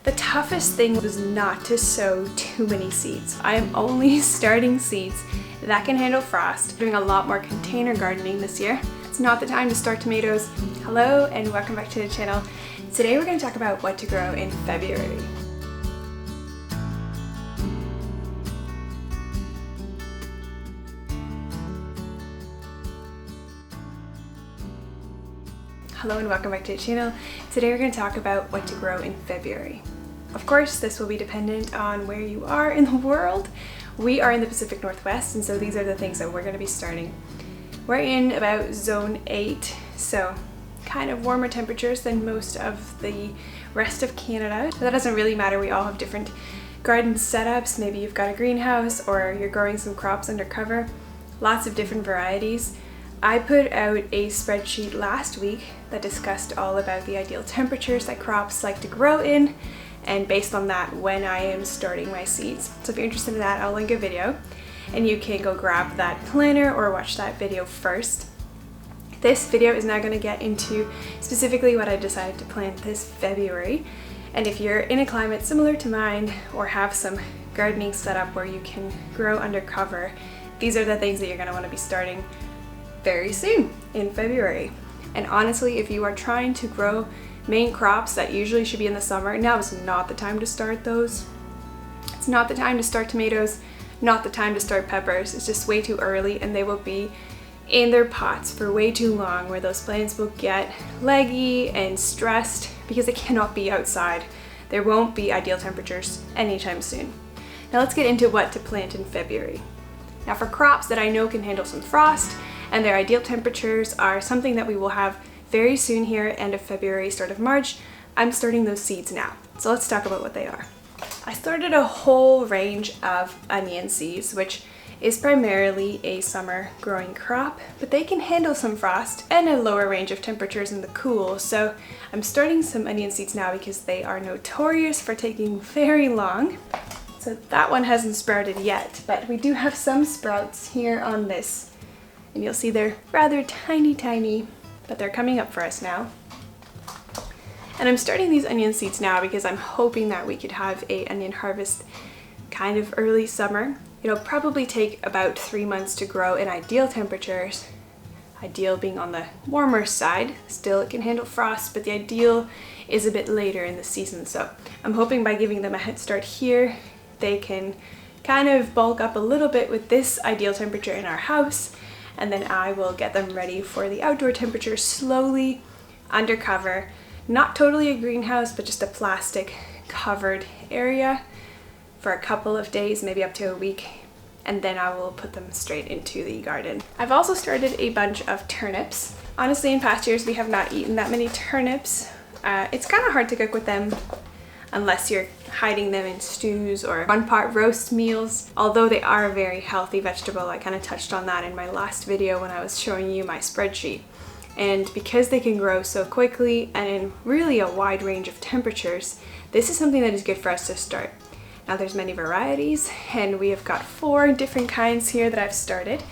The toughest thing was not to sow too many seeds. I am only starting seeds that can handle frost. Doing a lot more container gardening this year. It's not the time to start tomatoes. Hello and welcome back to the channel. Today we're going to talk about what to grow in February. Hello and welcome back to the channel. Today we're going to talk about what to grow in February. Of course, this will be dependent on where you are in the world. We are in the Pacific Northwest, and so these are the things that we're going to be starting. We're in about zone 8, so kind of warmer temperatures than most of the rest of Canada. But that doesn't really matter. We all have different garden setups. Maybe you've got a greenhouse or you're growing some crops under cover. Lots of different varieties. I put out a spreadsheet last week that discussed all about the ideal temperatures that crops like to grow in, and based on that, when I am starting my seeds. So if you're interested in that, I'll link a video and you can go grab that planner or watch that video first. This video is now going to get into specifically what I decided to plant this February. And if you're in a climate similar to mine or have some gardening setup where you can grow under cover, these are the things that you're going to want to be starting very soon in February. And honestly, if you are trying to grow main crops that usually should be in the summer, now is not the time to start those. It's not the time to start tomatoes, not the time to start peppers. It's just way too early, and they will be in their pots for way too long, where those plants will get leggy and stressed because they cannot be outside. There won't be ideal temperatures anytime soon. Now let's get into what to plant in February. Now for crops that I know can handle some frost and their ideal temperatures are something that we will have very soon here, end of February, start of March, I'm starting those seeds now. So let's talk about what they are. I started a whole range of onion seeds, which is primarily a summer growing crop, but they can handle some frost and a lower range of temperatures in the cool. So I'm starting some onion seeds now because they are notorious for taking very long. So that one hasn't sprouted yet, but we do have some sprouts here on this. And you'll see they're rather tiny, but they're coming up for us now. And I'm starting these onion seeds now because I'm hoping that we could have a onion harvest kind of early summer. It'll probably take about 3 months to grow in ideal temperatures. Ideal being on the warmer side. Still it can handle frost, but the ideal is a bit later in the season. So I'm hoping by giving them a head start here, they can kind of bulk up a little bit with this ideal temperature in our house, and then I will get them ready for the outdoor temperature slowly under cover. Not totally a greenhouse, but just a plastic covered area for a couple of days, maybe up to a week, and then I will put them straight into the garden. I've also started a bunch of turnips. Honestly, in past years we have not eaten that many turnips. It's kind of hard to cook with them unless you're hiding them in stews or one-pot roast meals. Although they are a very healthy vegetable, I kind of touched on that in my last video when I was showing you my spreadsheet. And because they can grow so quickly and in really a wide range of temperatures, this is something that is good for us to start. Now there's many varieties, and we have got 4 different kinds here that I've started,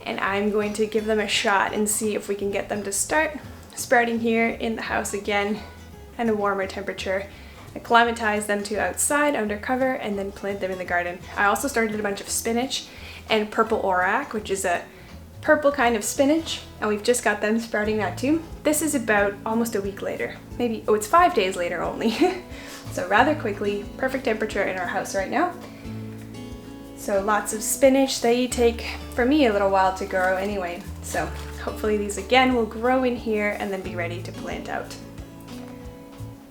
and I'm going to give them a shot and see if we can get them to start sprouting here in the house again and a warmer temperature. Acclimatize them to outside under cover and then plant them in the garden. I also started a bunch of spinach and purple orac, which is a purple kind of spinach, and we've just got them sprouting now too. This is about almost a week later. Maybe, oh, it's 5 days later only. So rather quickly, perfect temperature in our house right now. So lots of spinach. They take, for me, a little while to grow anyway. So hopefully these again will grow in here and then be ready to plant out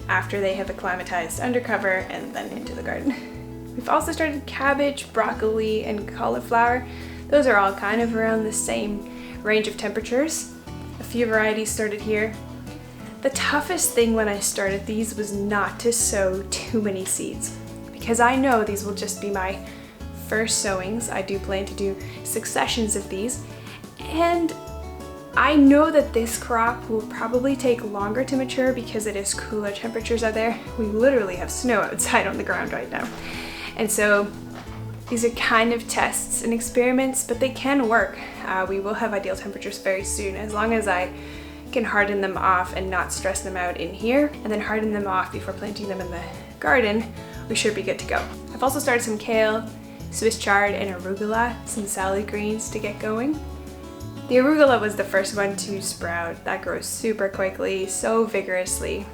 after they have acclimatized under cover and then into the garden. We've also started cabbage, broccoli, and cauliflower. Those are all kind of around the same range of temperatures. A few varieties started here. The toughest thing when I started these was not to sow too many seeds, because I know these will just be my first sowings. I do plan to do successions of these, and I know that this crop will probably take longer to mature because it is cooler temperatures out there. We literally have snow outside on the ground right now. And so these are kind of tests and experiments, but they can work. We will have ideal temperatures very soon, as long as I can harden them off and not stress them out in here, and then harden them off before planting them in the garden, we should be good to go. I've also started some kale, Swiss chard, and arugula, some salad greens to get going. The arugula was the first one to sprout. That grows super quickly, so vigorously.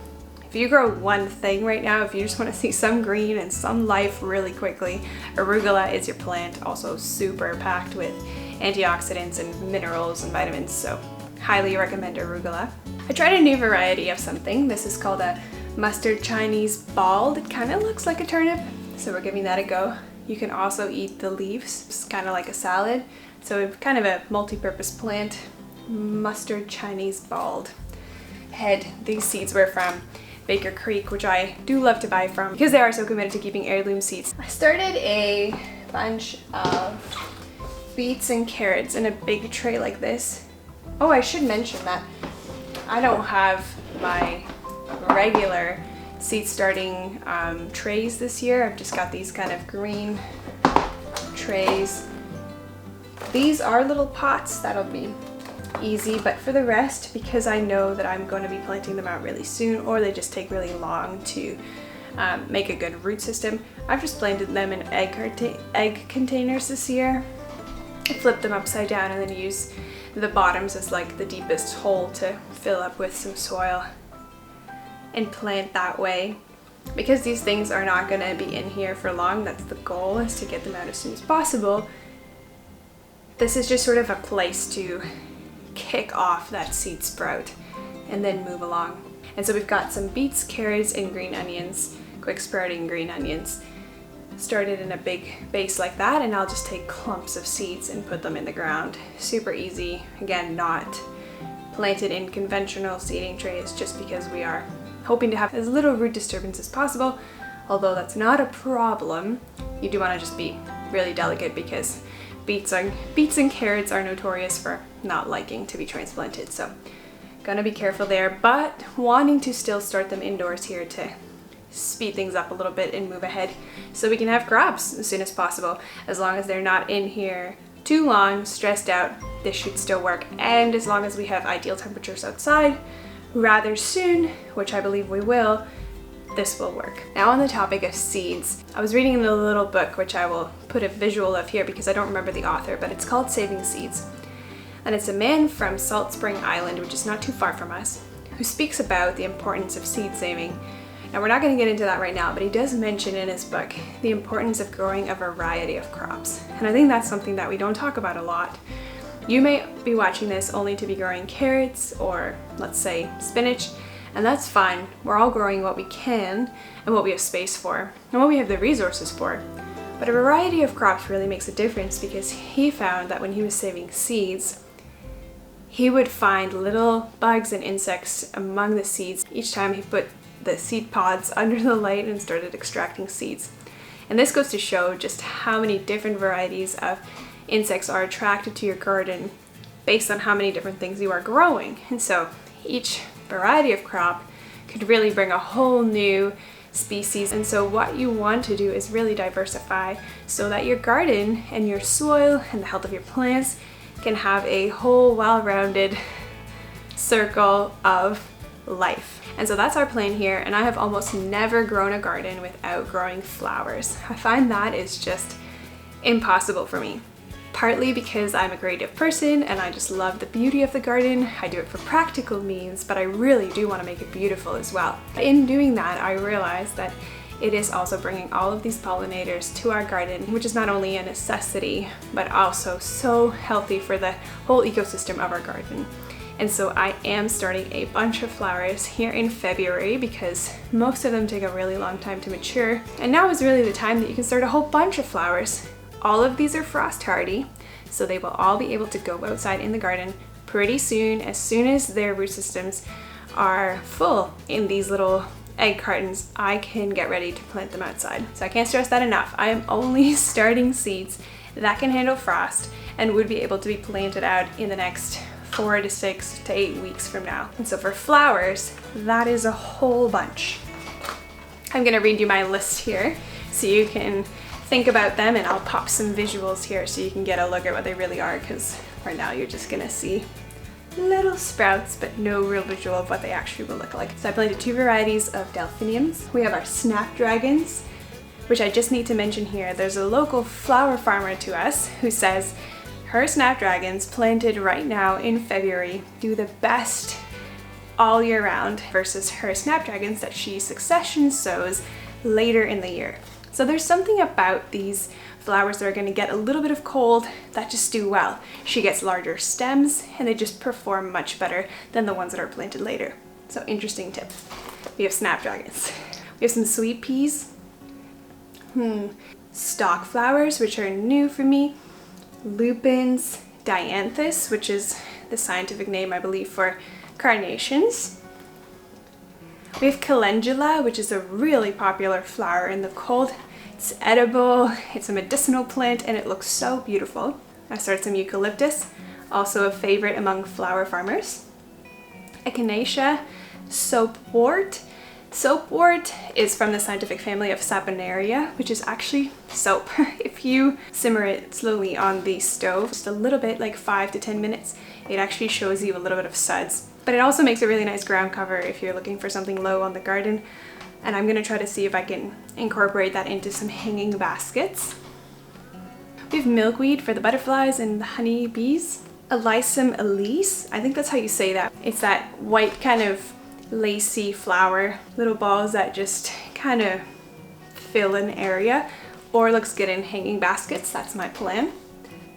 If you grow one thing right now, if you just want to see some green and some life really quickly, arugula is your plant. Also super packed with antioxidants and minerals and vitamins, so highly recommend arugula. I tried a new variety of something. This is called a mustard Chinese bald. It kind of looks like a turnip, so we're giving that a go. You can also eat the leaves. It's kind of like a salad, so kind of a multi-purpose plant. Mustard Chinese bald head. These seeds were from Baker Creek, which I do love to buy from because they are so committed to keeping heirloom seeds. I started a bunch of beets and carrots in a big tray like this. Oh, I should mention that I don't have my regular seed starting trays this year. I've just got these kind of green trays. These are little pots, that'll be easy, but for the rest, because I know that I'm going to be planting them out really soon, or they just take really long to make a good root system, I've just planted them in egg containers this year. I flip them upside down and then use the bottoms as like the deepest hole to fill up with some soil and plant that way. Because these things are not going to be in here for long, that's the goal, is to get them out as soon as possible. This is just sort of a place to kick off that seed sprout and then move along. And so we've got some beets, carrots, and green onions, quick sprouting green onions, started in a big base like that, and I'll just take clumps of seeds and put them in the ground. Super easy. Again, not planted in conventional seeding trays, just because we are hoping to have as little root disturbance as possible. Although that's not a problem, you do want to just be really delicate because beets and carrots are notorious for not liking to be transplanted, so gonna be careful there, but wanting to still start them indoors here to speed things up a little bit and move ahead so we can have crops as soon as possible. As long as they're not in here too long, stressed out, this should still work. And as long as we have ideal temperatures outside rather soon, which I believe we will, this will work. Now on the topic of seeds, I was reading in the little book, which I will put a visual of here because I don't remember the author, but it's called Saving Seeds. And it's a man from Salt Spring Island, which is not too far from us, who speaks about the importance of seed saving. Now we're not going to get into that right now, but he does mention in his book the importance of growing a variety of crops. And I think that's something that we don't talk about a lot. You may be watching this only to be growing carrots or, let's say, spinach, and that's fine. We're all growing what we can and what we have space for and what we have the resources for. But a variety of crops really makes a difference, because he found that when he was saving seeds, he would find little bugs and insects among the seeds each time he put the seed pods under the light and started extracting seeds. And this goes to show just how many different varieties of insects are attracted to your garden based on how many different things you are growing. And so each variety of crop could really bring a whole new species. And so what you want to do is really diversify so that your garden and your soil and the health of your plants can have a whole well-rounded circle of life. And so that's our plan here, and I have almost never grown a garden without growing flowers. I find that is just impossible for me. Partly because I'm a creative person and I just love the beauty of the garden. I do it for practical means, but I really do want to make it beautiful as well. In doing that, I realized that it is also bringing all of these pollinators to our garden, which is not only a necessity, but also so healthy for the whole ecosystem of our garden. And so I am starting a bunch of flowers here in February because most of them take a really long time to mature. And now is really the time that you can start a whole bunch of flowers. All of these are frost hardy, so they will all be able to go outside in the garden pretty soon as their root systems are full in these little egg cartons. I can get ready to plant them outside. So I can't stress that enough. I am only starting seeds that can handle frost and would be able to be planted out in the next 4 to 6 to 8 weeks from now. And so for flowers, that is a whole bunch. I'm gonna read you my list here so you can think about them, and I'll pop some visuals here so you can get a look at what they really are, because right now you're just gonna see little sprouts, but no real visual of what they actually will look like. So I planted 2 varieties of delphiniums. We have our snapdragons, which I just need to mention here. There's a local flower farmer to us who says her snapdragons planted right now in February do the best all year round versus her snapdragons that she succession sows later in the year. So there's something about these flowers that are going to get a little bit of cold that just do well. She gets larger stems and they just perform much better than the ones that are planted later. So interesting tip. We have snapdragons. We have some sweet peas. Stalk flowers, which are new for me. Lupins, dianthus, which is the scientific name I believe for carnations. We have calendula, which is a really popular flower in the cold. It's edible, it's a medicinal plant, and it looks so beautiful. I started some eucalyptus, also a favorite among flower farmers. Echinacea, soapwort. Soapwort is from the scientific family of Saponaria, which is actually soap. If you simmer it slowly on the stove, just a little bit, like 5 to 10 minutes, it actually shows you a little bit of suds. But it also makes a really nice ground cover if you're looking for something low on the garden. And I'm gonna try to see if I can incorporate that into some hanging baskets. We have milkweed for the butterflies and the honey bees. Alyssum elise, I think that's how you say that. It's that white kind of lacy flower, little balls that just kind of fill an area, or looks good in hanging baskets. That's my plan.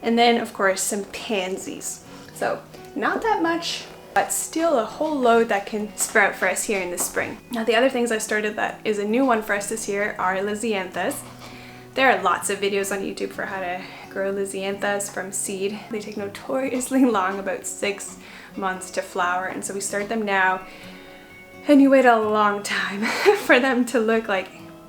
And then of course some pansies. So not that much, but still a whole load that can sprout for us here in the spring. Now the other things I started that is a new one for us this year are lisianthus. There are lots of videos on YouTube for how to grow lisianthus from seed. They take notoriously long, about 6 months to flower, and so we start them now and you wait a long time for them to look like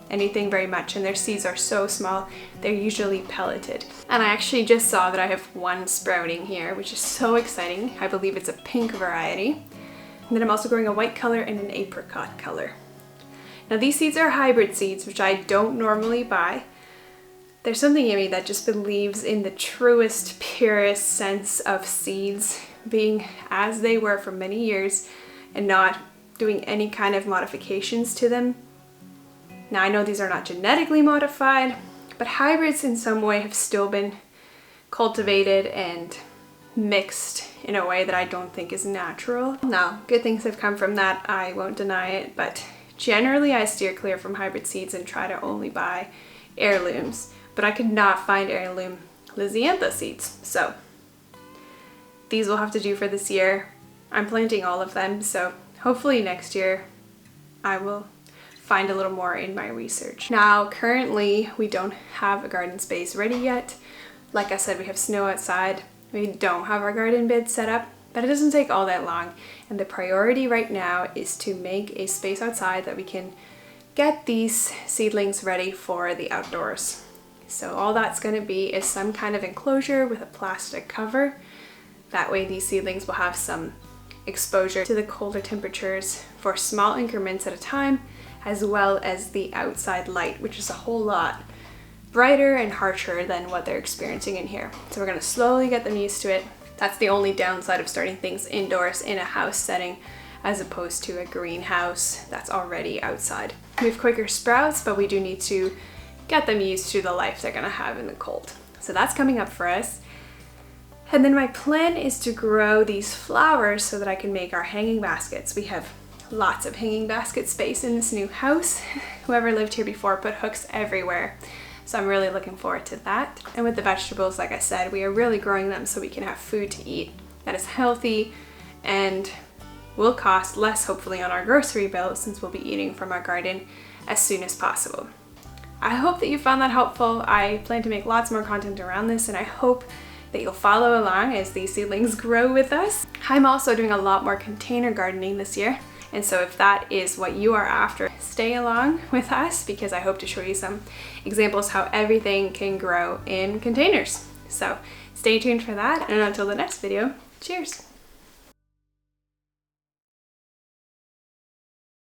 anything very much, and their seeds are so small they're usually pelleted. And I actually just saw that I have 1 sprouting here, which is so exciting. I believe it's a pink variety. And then I'm also growing a white color and an apricot color. Now these seeds are hybrid seeds, which I don't normally buy. There's something in me that just believes in the truest, purest sense of seeds being as they were for many years and not doing any kind of modifications to them. Now I know these are not genetically modified, but hybrids in some way have still been cultivated and mixed in a way that I don't think is natural. Now, good things have come from that, I won't deny it, but generally I steer clear from hybrid seeds and try to only buy heirlooms. But I could not find heirloom lisianthus seeds, so these will have to do for this year. I'm planting all of them, so hopefully next year I will find a little more in my research. Now currently we don't have a garden space ready yet. Like I said, we have snow outside. We don't have our garden bed set up, but it doesn't take all that long. And the priority right now is to make a space outside that we can get these seedlings ready for the outdoors. So all that's going to be is some kind of enclosure with a plastic cover. That way these seedlings will have some exposure to the colder temperatures for small increments at a time, as well as the outside light, which is a whole lot brighter and harsher than what they're experiencing in here. So we're going to slowly get them used to it. That's the only downside of starting things indoors in a house setting as opposed to a greenhouse that's already outside. We have quicker sprouts, but we do need to get them used to the life they're going to have in the cold. So that's coming up for us. And then my plan is to grow these flowers so that I can make our hanging baskets. We have lots of hanging basket space in this new house. Whoever lived here before put hooks everywhere. So I'm really looking forward to that. And with the vegetables, like I said, we are really growing them so we can have food to eat that is healthy and will cost less, hopefully, on our grocery bill, since we'll be eating from our garden as soon as possible. I hope that you found that helpful. I plan to make lots more content around this, and I hope that you'll follow along as these seedlings grow with us. I'm also doing a lot more container gardening this year, and so if that is what you are after, stay along with us, because I hope to show you some examples how everything can grow in containers. So stay tuned for that, and until the next video, cheers!